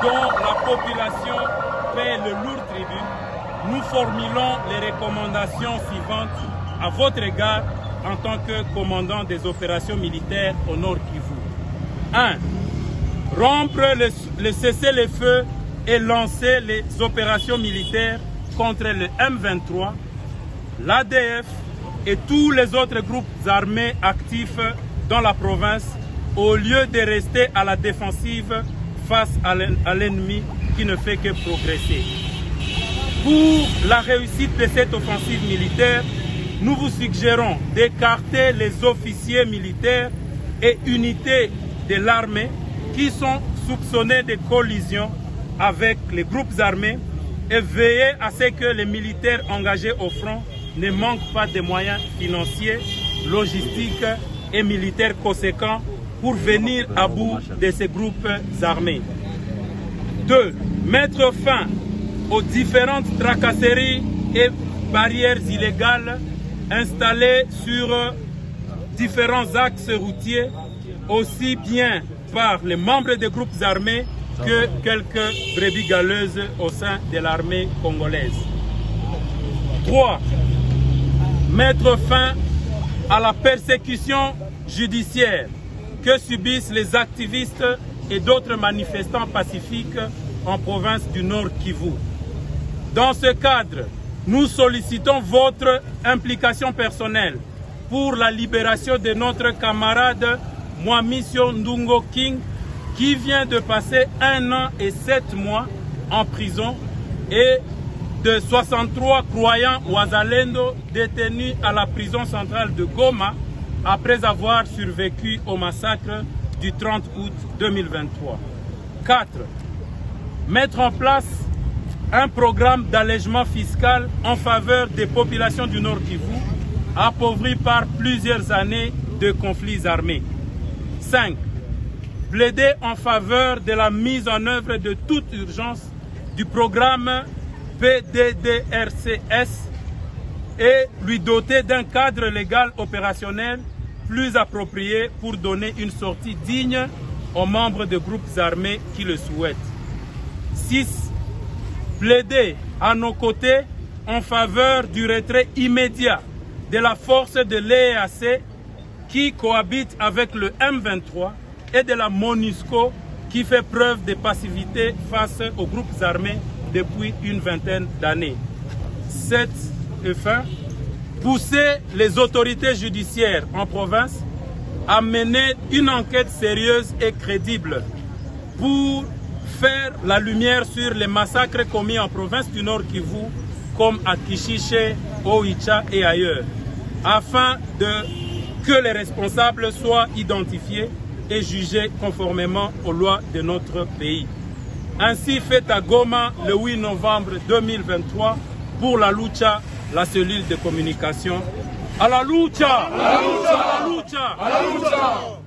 dont la population paie le lourd tribut, nous formulons les recommandations suivantes à votre égard en tant que commandant des opérations militaires au Nord Kivu. 1. Rompre le cessez-le-feu et lancer les opérations militaires contre le M23, l'ADF et tous les autres groupes armés actifs dans la province au lieu de rester à la défensive face à l'ennemi qui ne fait que progresser. Pour la réussite de cette offensive militaire, nous vous suggérons d'écarter les officiers militaires et unités de l'armée qui sont soupçonnés de collision avec les groupes armés et veiller à ce que les militaires engagés au front ne manquent pas de moyens financiers, logistiques et militaires conséquents pour venir à bout de ces groupes armés. 2. Mettre fin aux différentes tracasseries et barrières illégales installées sur différents axes routiers, aussi bien par les membres des groupes armés que quelques brebis galeuses au sein de l'armée congolaise. 3. Mettre fin à la persécution judiciaire que subissent les activistes et d'autres manifestants pacifiques en province du Nord Kivu. Dans ce cadre, nous sollicitons votre implication personnelle pour la libération de notre camarade Mwamisio Ndungo King, qui vient de passer 1 an et 7 mois en prison, et de 63 croyants Wazalendo détenus à la prison centrale de Goma après avoir survécu au massacre du 30 août 2023. 4. Mettre en place un programme d'allègement fiscal en faveur des populations du Nord Kivu, appauvries par plusieurs années de conflits armés. 5. Plaider en faveur de la mise en œuvre de toute urgence du programme PDDRCS et lui doter d'un cadre légal opérationnel plus approprié pour donner une sortie digne aux membres de groupes armés qui le souhaitent. 6. Plaider à nos côtés en faveur du retrait immédiat de la force de l'EAC qui cohabite avec le M23 et de la MONUSCO qui fait preuve de passivité face aux groupes armés depuis une vingtaine d'années. 7. Enfin, pousser les autorités judiciaires en province à mener une enquête sérieuse et crédible pour faire la lumière sur les massacres commis en province du Nord Kivu, comme à Kishiche, Oicha et ailleurs, afin que les responsables soient identifiés et jugés conformément aux lois de notre pays. Ainsi fait à Goma le 8 novembre 2023 pour la Lucha, la cellule de communication. À la lucha! À la lucha! À la lucha! À la lucha!